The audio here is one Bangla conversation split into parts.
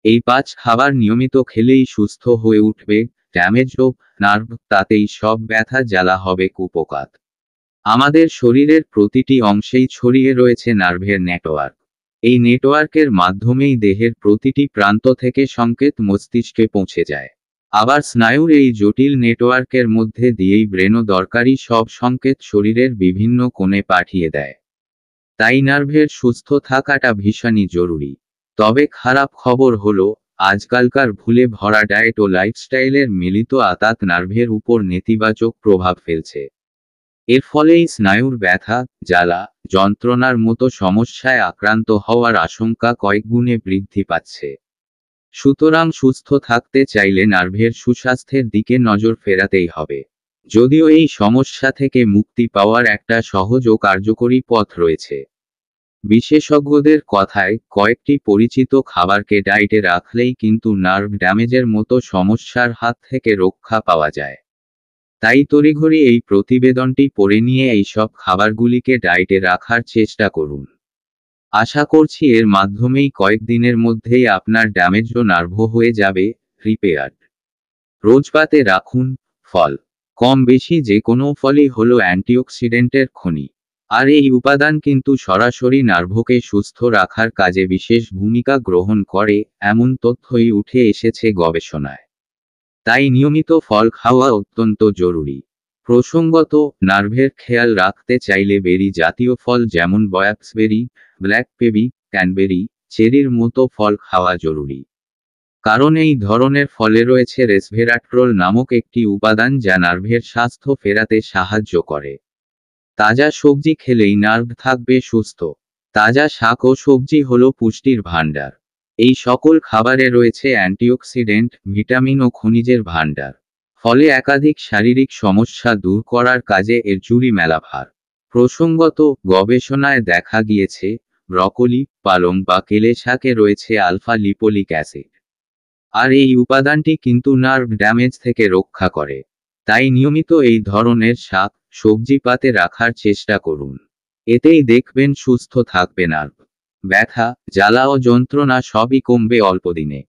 এই 5 খাবার নিয়মিত খেলেই সুস্থ হয়ে উঠবে ড্যামেজ ও নার্ভ, তাতেই সব ব্যথা জ্বালা হবে কুপোকাত। আমাদের শরীরের প্রতিটি অংশেই ছড়িয়ে রয়েছে নার্ভের নেটওয়ার্ক। এই নেটওয়ার্কের মাধ্যমেই দেহের প্রতিটি প্রান্ত থেকে সংকেত মস্তিষ্কে পৌঁছে যায়। আবার স্নায়ুর এই জটিল নেটওয়ার্কের মধ্যে দিয়েই ব্রেনও দরকারি সব সংকেত শরীরের বিভিন্ন কোণে পাঠিয়ে দেয়। তাই নার্ভের সুস্থ থাকাটা ভীষণই জরুরি। তবে খারাপ খবর হলো, আজকালকার ভুলে ভরা ডায়েট ও লাইফস্টাইলের মিলিত আঘাত নার্ভের উপর নেতিবাচক প্রভাব ফেলছে। এর ফলেই স্নায়ুর ব্যথা, জ্বালা, যন্ত্রণার মতো সমস্যায় আক্রান্ত হওয়ার আশঙ্কা কয়েকগুণে বৃদ্ধি পাচ্ছে। সুতরাং সুস্থ থাকতে চাইলে নার্ভের সুস্বাস্থ্যের দিকে নজর ফেরাতেই হবে। যদিও এই সমস্যা থেকে মুক্তি পাওয়ার একটা সহজ ও কার্যকরী পথ রয়েছে। বিশেষজ্ঞদের কথায় কয়েকটি পরিচিত খাবারকে ডায়েটে রাখলেই কিন্তু নার্ভ ড্যামেজের মতো সমস্যার হাত থেকে রক্ষা পাওয়া যায়। তাই তড়িঘড়ি এই প্রতিবেদনটি পড়ে নিয়ে এইসব খাবারগুলিকে ডায়েটে রাখার চেষ্টা করুন। আশা করছি এর মাধ্যমেই কয়েকদিনের মধ্যেই আপনার ড্যামেজও নার্ভ হয়ে যাবে রিপেয়ার্ড। রোজ পাতে রাখুন ফল। কম বেশি যে কোনো ফলই হলো অ্যান্টিঅক্সিডেন্টের খনি। আর এই উপাদান কিন্তু সরাসরি নার্ভকে সুস্থ রাখার কাজে বিশেষ ভূমিকা গ্রহণ করে, এমন তথ্যই উঠে এসেছে গবেষণায়। তাই নিয়মিত ফল খাওয়া অত্যন্ত জরুরি। প্রসঙ্গত, নার্ভের খেয়াল রাখতে চাইলে বেরি জাতীয় ফল যেমন বয়াক্সবেরি, ব্ল্যাকবেরি, ক্যানবেরি, চেরির মতো ফল খাওয়া জরুরি। কারণ এই ধরনের ফলে রয়েছে রেসভেরাট্রল নামক একটি উপাদান যা নার্ভের স্বাস্থ্য ফেরাতে সাহায্য করে। তাজা সবজি খেলেই নার্ভ থাকবে সুস্থ। তাজা শাক ও সবজি হলো পুষ্টির ভাণ্ডার। এই সকল খাবারে রয়েছে অ্যান্টিঅক্সিডেন্ট, ভিটামিন ও খনিজের ভাণ্ডার। ফলে একাধিক শারীরিক সমস্যা দূর করার কাজে এর জুড়ি মেলা ভার। প্রসঙ্গত, গবেষণায় দেখা গিয়েছে, ব্রকোলি, পালং বা কেলে শাকে রয়েছে আলফা লিপোলিক অ্যাসিড। আর এই উপাদানটি কিন্তু নার্ভ ড্যামেজ থেকে রক্ষা করে। তাই নিয়মিত এই ধরনের শাক, সবজি পাতে রাখার চেষ্টা করুন। এতেই দেখবেন সুস্থ থাকবে নার্ভ। ব্যথা, জ্বালা ও যন্ত্রণা সবই কমবে অল্পদিনে।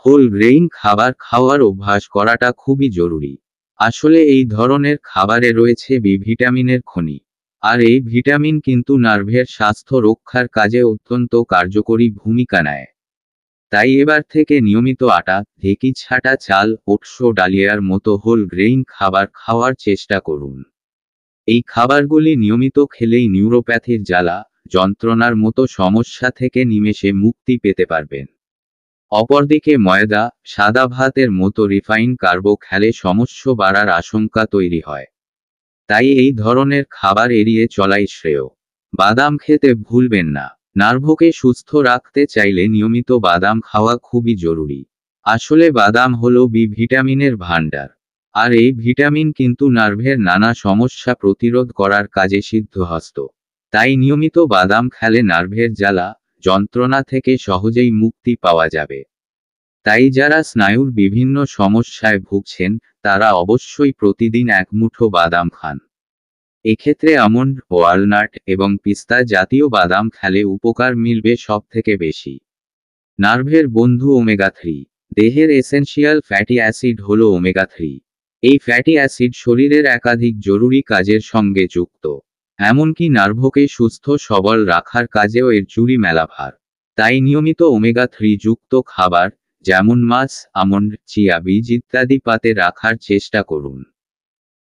হোল গ্রেইন খাবার খাওয়ার অভ্যাস করাটা খুবই জরুরি। আসলে এই ধরনের খাবারে রয়েছে বি ভিটামিনের খনি। আর এই ভিটামিন কিন্তু নার্ভের স্বাস্থ্য রক্ষার কাজে অত্যন্ত কার্যকরী ভূমিকা নেয়। তাই এবার থেকে নিয়মিত আটা, ঢেঁকি ছাঁটা চাল, ওটস ও ডালিয়ার মতো হোল গ্রেইন খাবার খাওয়ার চেষ্টা করুন। এই খাবারগুলি নিয়মিত খেলেই নিউরোপ্যাথির জ্বালা, যন্ত্রণার মতো সমস্যা থেকে নিমেষে মুক্তি পেতে পারবেন। অপরদিকে ময়দা, সাদা ভাতের মতো রিফাইন কার্বো খেলে সমস্যা বাড়ার আশঙ্কা তৈরি হয়। তাই এই ধরনের খাবার এড়িয়ে চলাই শ্রেয়। বাদাম খেতে ভুলবেন না। নার্ভকে সুস্থ রাখতে চাইলে নিয়মিত বাদাম খাওয়া খুবই জরুরি। আসলে বাদাম হলো বি ভিটামিনের ভাণ্ডার। আর এই ভিটামিন কিন্তু নার্ভের নানা সমস্যা প্রতিরোধ করার কাজে সিদ্ধহস্ত। তাই নিয়মিত বাদাম খেলে নার্ভের জ্বালা, যন্ত্রণা থেকে সহজেই মুক্তি পাওয়া যাবে। তাই যারা স্নায়ুর বিভিন্ন সমস্যায় ভুগছেন, তারা অবশ্যই প্রতিদিন এক মুঠো বাদাম খান। এক্ষেত্রে আমন্ড, ওয়ালনাট এবং পিস্তা জাতীয় বাদাম খেলে উপকার মিলবে সবথেকে বেশি। নার্ভের বন্ধু ওমেগা 3। দেহের এসেনশিয়াল ফ্যাটি অ্যাসিড হলো ওমেগা 3। এই ফ্যাটি অ্যাসিড শরীরের একাধিক জরুরি কাজের সঙ্গে যুক্ত। এমনকি নার্ভকে সুস্থ সবল রাখার কাজেও এর জুড়ি মেলা ভার। তাই নিয়মিত ওমেগা 3 যুক্ত খাবার, যেমন মাছ, আমন্ড, চিয়া বীজ ইত্যাদি পাতে রাখার চেষ্টা করুন।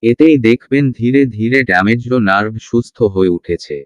এতেই দেখবেন ধীরে ধীরে ড্যামেজড নার্ভ সুস্থ হয়ে উঠেছে।